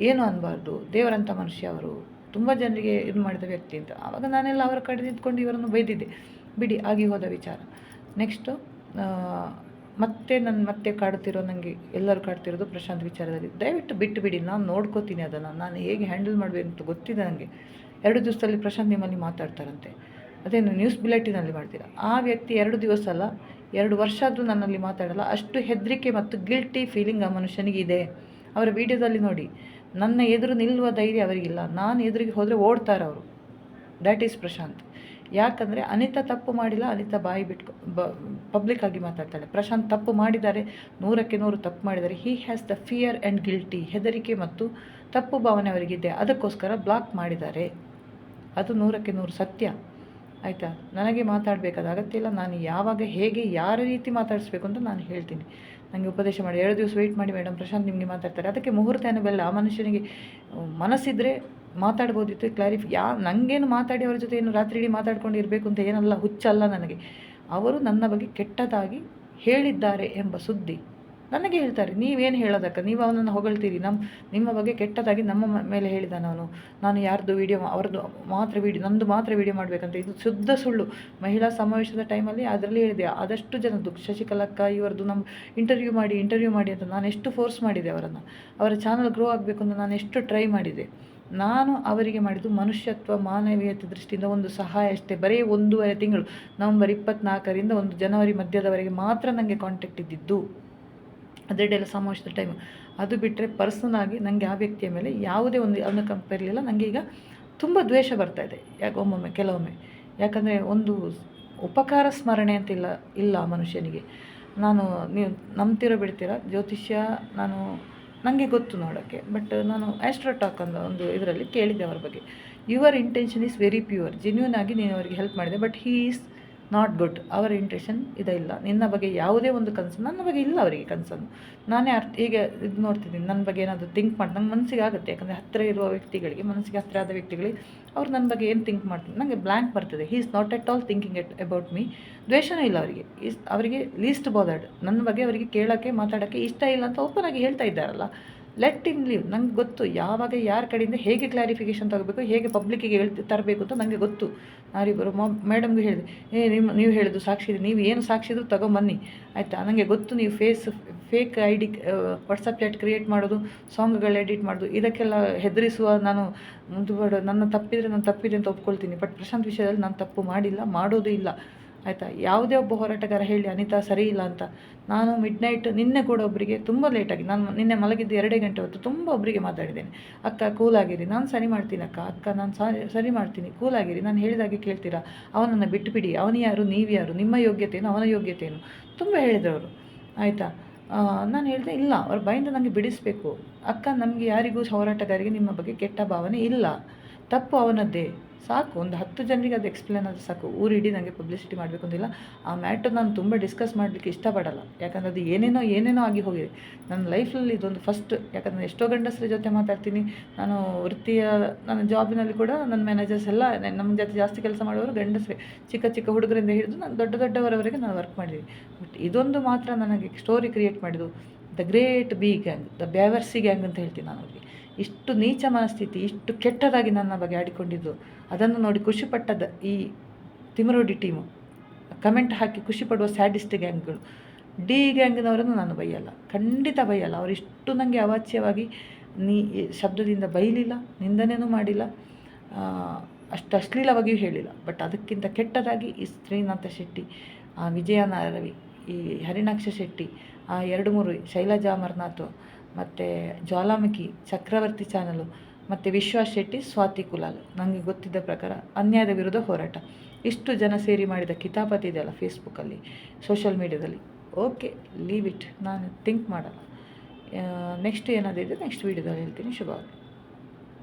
ಏನು ಅನ್ನಬಾರ್ದು. ದೇವರಂಥ ಮನುಷ್ಯ ಅವರು, ತುಂಬ ಜನರಿಗೆ ಇದು ಮಾಡಿದ ವ್ಯಕ್ತಿ ಅಂತ. ಆವಾಗ ನಾನೆಲ್ಲ ಅವರ ಕಡೆ ನಿಂತ್ಕೊಂಡು ಇವರನ್ನು ಬೈದಿದ್ದೆ. ಬಿಡಿ, ಆಗಿ ಹೋದ ವಿಚಾರ. ನೆಕ್ಸ್ಟು ಮತ್ತೆ ಕಾಡ್ತಿರೋ, ನನಗೆ ಎಲ್ಲರೂ ಕಾಡ್ತಿರೋದು ಪ್ರಶಾಂತ್ ವಿಚಾರದಲ್ಲಿ. ದಯವಿಟ್ಟು ಬಿಟ್ಟು ಬಿಡಿ, ನಾನು ನೋಡ್ಕೋತೀನಿ ಅದನ್ನು, ನಾನು ಹೇಗೆ ಹ್ಯಾಂಡಲ್ ಮಾಡಬೇಕು ಅಂತ ಗೊತ್ತಿದೆ ನನಗೆ. 2 ದಿವಸದಲ್ಲಿ ಪ್ರಶಾಂತ್ ನಿಮ್ಮಲ್ಲಿ ಮಾತಾಡ್ತಾರಂತೆ, ಅದೇನು ನ್ಯೂಸ್ ಬುಲೆಟಿನಲ್ಲಿ ಮಾಡ್ತೀರಾ. ಆ ವ್ಯಕ್ತಿ 2 ದಿವಸ ಅಲ್ಲ, 2 ವರ್ಷ ಆದರೂ ನನ್ನಲ್ಲಿ ಮಾತಾಡಲ್ಲ. ಅಷ್ಟು ಹೆದರಿಕೆ ಮತ್ತು ಗಿಲ್ಟಿ ಫೀಲಿಂಗ್ ಆ ಮನುಷ್ಯನಿಗಿದೆ. ಅವರ ವಿಡಿಯೋದಲ್ಲಿ ನೋಡಿ, ನನ್ನ ಎದುರು ನಿಲ್ಲುವ ಧೈರ್ಯ ಅವರಿಗಿಲ್ಲ. ನಾನು ಎದುರಿಗೆ ಹೋದರೆ ಓಡ್ತಾರೆ ಅವರು. That is Prashanth. ಯಾಕಂದರೆ ಅನಿತಾ ತಪ್ಪು ಮಾಡಿಲ್ಲ, ಅನಿತಾ ಬಾಯಿ ಬಿಟ್ಕೊ ಪಬ್ಲಿಕ್ಕಾಗಿ ಮಾತಾಡ್ತಾಳೆ. ಪ್ರಶಾಂತ್ ತಪ್ಪು ಮಾಡಿದ್ದಾರೆ, 100ಕ್ಕೆ 100 ತಪ್ಪು ಮಾಡಿದ್ದಾರೆ. He has the fear and guilty, ಹೆದರಿಕೆ ಮತ್ತು ತಪ್ಪು ಭಾವನೆ ಅವರಿಗಿದೆ. ಅದಕ್ಕೋಸ್ಕರ ಬ್ಲಾಕ್ ಮಾಡಿದ್ದಾರೆ. ಅದು 100ಕ್ಕೆ 100 ಸತ್ಯ. ಆಯಿತಾ? ನನಗೆ ಮಾತಾಡಬೇಕಾದ ಅಗತ್ಯ ಇಲ್ಲ. ನಾನು ಯಾವಾಗ ಹೇಗೆ ಯಾರ ರೀತಿ ಮಾತಾಡಿಸ್ಬೇಕು ಅಂತ ನಾನು ಹೇಳ್ತೀನಿ. ನನಗೆ ಉಪದೇಶ ಮಾಡಿ 2 ದಿವಸ ವೆಯ್ಟ್ ಮಾಡಿ ಮೇಡಮ್, ಪ್ರಶಾಂತ್ ನಿಮಗೆ ಮಾತಾಡ್ತಾರೆ. ಅದಕ್ಕೆ ಮುಹೂರ್ತನೂ ಬೆಲ್ಲ. ಆ ಮನುಷ್ಯನಿಗೆ ಮನಸ್ಸಿದ್ರೆ ಮಾತಾಡ್ಬೋದಿತ್ತು, ನನಗೇನು ಮಾತಾಡಿ ಅವ್ರ ಜೊತೆ ಏನು ರಾತ್ರಿ ಇಡೀ ಮಾತಾಡ್ಕೊಂಡು ಇರಬೇಕು ಅಂತ ಏನಲ್ಲ, ಹುಚ್ಚಲ್ಲ ನನಗೆ. ಅವರು ನನ್ನ ಬಗ್ಗೆ ಕೆಟ್ಟದಾಗಿ ಹೇಳಿದ್ದಾರೆ ಎಂಬ ಸುದ್ದಿ ನನಗೆ ಹೇಳ್ತಾರೆ. ನೀವೇನು ಹೇಳೋದಕ್ಕೆ? ನೀವು ಅವನನ್ನು ಹೊಗಳ್ತೀರಿ. ನಿಮ್ಮ ಬಗ್ಗೆ ಕೆಟ್ಟದಾಗಿ ನಮ್ಮ ಮೇಲೆ ಹೇಳಿದ್ದಾನೆ ಅವನು. ನಾನು ಯಾರ್ದು ವೀಡಿಯೋ, ಅವ್ರದ್ದು ಮಾತ್ರ ವೀಡಿಯೋ, ನಂದು ಮಾತ್ರ ವೀಡಿಯೋ ಮಾಡಬೇಕಂತ. ಇದು ಶುದ್ಧ ಸುಳ್ಳು. ಮಹಿಳಾ ಸಮಾವೇಶದ ಟೈಮಲ್ಲಿ ಅದರಲ್ಲಿ ಹೇಳಿದೆ, ಆದಷ್ಟು ಜನದ್ದು ಶಶಿಕಲಕ್ಕ ಇವರದ್ದು ನಮ್ಮ ಇಂಟರ್ವ್ಯೂ ಮಾಡಿ ಅಂತ ನಾನು ಎಷ್ಟು ಫೋರ್ಸ್ ಮಾಡಿದೆ ಅವರನ್ನು. ಅವರ ಚಾನಲ್ ಗ್ರೋ ಆಗಬೇಕು ಅಂತ ನಾನು ಎಷ್ಟು ಟ್ರೈ ಮಾಡಿದೆ. ನಾನು ಅವರಿಗೆ ಮಾಡಿದ್ದು ಮನುಷ್ಯತ್ವ, ಮಾನವೀಯತೆ ದೃಷ್ಟಿಯಿಂದ ಒಂದು ಸಹಾಯ ಅಷ್ಟೇ. ಬರೀ 1.5 ತಿಂಗಳು, ನವಂಬರ್ 24ರಿಂದ 1 ಜನವರಿ ಮಧ್ಯದವರೆಗೆ ಮಾತ್ರ ನನಗೆ ಕಾಂಟ್ಯಾಕ್ಟ್ ಇದ್ದಿದ್ದು. ಅದರದ್ದೆಲ್ಲ ಸಮಾವೇಶದ ಟೈಮು. ಅದು ಬಿಟ್ಟರೆ ಪರ್ಸನಲಾಗಿ ನನಗೆ ಆ ವ್ಯಕ್ತಿಯ ಮೇಲೆ ಯಾವುದೇ ಒಂದು ಅನುಕಂಪ ಇರಲಿಲ್ಲ. ನನಗೆ ಈಗ ತುಂಬ ದ್ವೇಷ ಬರ್ತಾಯಿದೆ ಕೆಲವೊಮ್ಮೆ. ಯಾಕಂದರೆ ಒಂದು ಉಪಕಾರ ಸ್ಮರಣೆ ಅಂತ ಇಲ್ಲ ಆ ಮನುಷ್ಯನಿಗೆ. ನೀವು ನಂಬ್ತಿರೋ ಬಿಡ್ತೀರಾ, ಜ್ಯೋತಿಷ್ಯ ನನಗೆ ಗೊತ್ತು ನೋಡೋಕ್ಕೆ. ಬಟ್ ನಾನು ಆಸ್ಟ್ರೋಟಾಕ್ ಅನ್ನೋ ಒಂದು ಇದರಲ್ಲಿ ಕೇಳಿದ್ದೆ ಅವರ ಬಗ್ಗೆ. Your intention is very pure, genuine ಆಗಿ ನೀನು ಅವರಿಗೆ ಹೆಲ್ಪ್ ಮಾಡಿದೆ. But he is not good. ಅವರ ಇಂಟೆನ್ಷನ್ ಇಲ್ಲ. ನಿನ್ನ ಬಗ್ಗೆ ಯಾವುದೇ ಒಂದು ಕನ್ಸರ್ನ್, ನನ್ನ ಬಗ್ಗೆ ಇಲ್ಲ ಅವರಿಗೆ ಕನ್ಸರ್ನ್. ನಾನೇ ಹೀಗೆ ಇದು ನೋಡ್ತಿದ್ದೀನಿ, ನನ್ನ ಬಗ್ಗೆ ಏನಾದರೂ ಥಿಂಕ್ ಮಾಡಿ ನಂಗೆ ಮನಸ್ಸಿಗೆ ಆಗುತ್ತೆ. ಯಾಕಂದರೆ ಹತ್ತಿರ ಇರುವ ವ್ಯಕ್ತಿಗಳಿಗೆ, ಮನಸ್ಸಿಗೆ ಹತ್ತಿರ ಆದ ವ್ಯಕ್ತಿಗಳಿಗೆ ಅವ್ರು ನನ್ನ ಬಗ್ಗೆ ಏನು ಥಿಂಕ್ ಮಾಡ್ತೀನಿ, ನನಗೆ ಬ್ಲ್ಯಾಂಕ್ ಬರ್ತದೆ. He is not at all thinking about me. ದ್ವೇಷನೂ ಇಲ್ಲ ಅವರಿಗೆ. ಅವರಿಗೆ ಲೀಸ್ಟ್ ಬಾದರ್ಡ್. ನನ್ನ ಬಗ್ಗೆ ಅವರಿಗೆ ಕೇಳೋಕ್ಕೆ, ಮಾತಾಡೋಕ್ಕೆ ಇಷ್ಟ ಇಲ್ಲ ಅಂತ ಓಪನ್ ಆಗಿ ಹೇಳ್ತಾ ಇದ್ದಾರಲ್ಲ. ಲೆಟ್ ಇನ್ ಲೀವ್. ನಂಗೆ ಗೊತ್ತು ಯಾವಾಗ ಯಾರ ಕಡೆಯಿಂದ ಹೇಗೆ ಕ್ಲಾರಿಫಿಕೇಷನ್ ತಗೋಬೇಕು, ಹೇಗೆ ಪಬ್ಲಿಕ್ಕಿಗೆ ತರಬೇಕು ಅಂತ ನನಗೆ ಗೊತ್ತು. ನಾವಿಬ್ಬರು ಮೇಡಮ್ಗೆ ಹೇಳಿದೆ, ನೀವು ಹೇಳಿದ್ದು ಸಾಕ್ಷಿ ಇದೆ, ನೀವು ಏನು ಸಾಕ್ಷಿ ಇದ್ರೂ ತಗೊಂಬನ್ನಿ, ಆಯಿತಾ? ನನಗೆ ಗೊತ್ತು ನೀವು fake ID WhatsApp chat create ಮಾಡೋದು, ಸಾಂಗ್ಗಳು ಎಡಿಟ್ ಮಾಡೋದು, ಇದಕ್ಕೆಲ್ಲ ಹೆದರಿಸುವ ನಾನು ನನ್ನ ತಪ್ಪಿದರೆ ನಾನು ತಪ್ಪಿದೆ ಅಂತ ಒಪ್ಕೊಳ್ತೀನಿ. ಬಟ್ ಪ್ರಶಾಂತ್ ವಿಷಯದಲ್ಲಿ ನಾನು ತಪ್ಪು ಮಾಡಿಲ್ಲ, ಮಾಡೋದು ಇಲ್ಲ, ಆಯಿತಾ? ಯಾವುದೇ ಒಬ್ಬ ಹೋರಾಟಗಾರ ಹೇಳಿ ಅನಿತಾ ಸರಿ ಇಲ್ಲ ಅಂತ. ನಾನು ಮಿಡ್ನೈಟ್ ನಿನ್ನೆ ಕೂಡ ಒಬ್ಬರಿಗೆ ತುಂಬ ಲೇಟಾಗಿ, ನಾನು ನಿನ್ನೆ ಮಲಗಿದ್ದು 2 ಗಂಟೆ ಹೊತ್ತು ತುಂಬ ಒಬ್ಬರಿಗೆ ಮಾತಾಡಿದ್ದೇನೆ. ಅಕ್ಕ ಕೂಲಾಗಿರಿ, ನಾನು ಸರಿ ಮಾಡ್ತೀನಿ ಅಕ್ಕ ನಾನು ಸರಿ ಮಾಡ್ತೀನಿ, ಕೂಲಾಗಿರಿ, ನಾನು ಹೇಳಿದಾಗೆ ಕೇಳ್ತೀರಾ, ಅವನನ್ನು ಬಿಟ್ಟುಬಿಡಿ, ಅವನು ಯಾರು, ನೀವು ಯಾರು, ನಿಮ್ಮ ಯೋಗ್ಯತೆಯನ್ನು ಅವನ ಯೋಗ್ಯತೆಯನ್ನು ತುಂಬ ಹೇಳಿದವರು, ಆಯಿತಾ? ನಾನು ಹೇಳಿದೆ ಇಲ್ಲ, ಅವ್ರ ಬಾಯಿಂದ ನನಗೆ ಬಿಡಿಸಬೇಕು. ಅಕ್ಕ, ನಮಗೆ ಯಾರಿಗೂ ಹೋರಾಟಗಾರಿಗೆ ನಿಮ್ಮ ಬಗ್ಗೆ ಕೆಟ್ಟ ಭಾವನೆ ಇಲ್ಲ, ತಪ್ಪು ಅವನದ್ದೇ, ಸಾಕು. ಒಂದು 10 ಜನರಿಗೆ ಅದು ಎಕ್ಸ್ಪ್ಲೇನ್ ಆದರೆ ಸಾಕು. ಊರಿಡೀ ನನಗೆ ಪಬ್ಲಿಸಿಟಿ ಮಾಡಬೇಕು ಅಂತಿಲ್ಲ. ಆ ಮ್ಯಾಟರ್ ನಾನು ತುಂಬ ಡಿಸ್ಕಸ್ ಮಾಡಲಿಕ್ಕೆ ಇಷ್ಟಪಡಲ್ಲ. ಯಾಕಂದರೆ ಅದು ಏನೇನೋ ಆಗಿ ಹೋಗಿದೆ ನನ್ನ ಲೈಫಲ್ಲಿ. ಇದೊಂದು ಫಸ್ಟ್. ಯಾಕಂದರೆ ಎಷ್ಟೋ ಗಂಡಸರ ಜೊತೆ ಮಾತಾಡ್ತೀನಿ ನಾನು. ನನ್ನ ಜಾಬಿನಲ್ಲಿ ಕೂಡ ನನ್ನ ಮ್ಯಾನೇಜರ್ಸ್ ಎಲ್ಲ ನಮ್ಮ ಜೊತೆ ಜಾಸ್ತಿ ಕೆಲಸ ಮಾಡೋರು ಗಂಡಸರೇ. ಚಿಕ್ಕ ಹುಡುಗರಿಂದ ಹಿಡಿದು ನಾನು ದೊಡ್ಡವರವರೆಗೆ ನಾನು ವರ್ಕ್ ಮಾಡಿದ್ದೀನಿ. ಬಟ್ ಇದೊಂದು ಮಾತ್ರ ನನಗೆ ಸ್ಟೋರಿ ಕ್ರಿಯೇಟ್ ಮಾಡಿದ್ದು the great B gang, the ಬ್ಯಾವರ್ಸಿ ಗ್ಯಾಂಗ್ ಅಂತ ಹೇಳ್ತೀನಿ ನಾನು ಅವರಿಗೆ. ಇಷ್ಟು ನೀಚ ಮನಸ್ಥಿತಿ, ಇಷ್ಟು ಕೆಟ್ಟದಾಗಿ ನನ್ನ ಬಗ್ಗೆ ಆಡಿಕೊಂಡಿದ್ದು, ಅದನ್ನು ನೋಡಿ ಖುಷಿಪಟ್ಟದ್ದು ಈ ತಿಮರೋಡಿ ಟೀಮು. ಕಮೆಂಟ್ ಹಾಕಿ ಖುಷಿಪಡುವ ಸ್ಯಾಡಿಸ್ಟ್ ಗ್ಯಾಂಗ್ಗಳು. ಡಿ ಗ್ಯಾಂಗ್ನವರನ್ನು ನಾನು ಬೈಯಲ್ಲ, ಖಂಡಿತ ಬೈಯಲ್ಲ. ಅವರಿಷ್ಟು ನನಗೆ ಅವಾಚ್ಯವಾಗಿ ಶಬ್ದದಿಂದ ಬೈಲಿಲ್ಲ, ನಿಂದನೆಯೂ ಮಾಡಿಲ್ಲ, ಅಷ್ಟು ಅಶ್ಲೀಲವಾಗಿಯೂ ಹೇಳಿಲ್ಲ. ಬಟ್ ಅದಕ್ಕಿಂತ ಕೆಟ್ಟದಾಗಿ ಈ ಶ್ರೀನಾಥ ಶೆಟ್ಟಿ, ವಿಜಯ ನಾರವಿ, ಈ ಹರಿಣಾಕ್ಷ ಶೆಟ್ಟಿ, 2-3 ಶೈಲಜಾ ಅಮರ್ನಾಥ್, ಮತ್ತು ಜ್ವಾಲಾಮುಖಿ, ಚಕ್ರವರ್ತಿ ಚಾನಲು, ಮತ್ತು ವಿಶ್ವಾಸ್ ಶೆಟ್ಟಿ, ಸ್ವಾತಿ ಕುಲಾಲ್, ನನಗೆ ಗೊತ್ತಿದ್ದ ಪ್ರಕಾರ ಅನ್ಯಾಯದ ವಿರುದ್ಧ ಹೋರಾಟ, ಇಷ್ಟು ಜನ ಸೇರಿ ಮಾಡಿದ ಕಿತಾಪತಿ ಇದೆಯಲ್ಲ ಫೇಸ್ಬುಕ್ಕಲ್ಲಿ, ಸೋಷಿಯಲ್ ಮೀಡಿಯಾದಲ್ಲಿ. Okay, leave it. ನಾನು ಥಿಂಕ್ ಮಾಡಲ್ಲ. ನೆಕ್ಸ್ಟ್ ಏನಾದರೂ ಇದೆ ನೆಕ್ಸ್ಟ್ ವೀಡಿಯೋದಲ್ಲಿ ಹೇಳ್ತೀನಿ. ಶುಭ.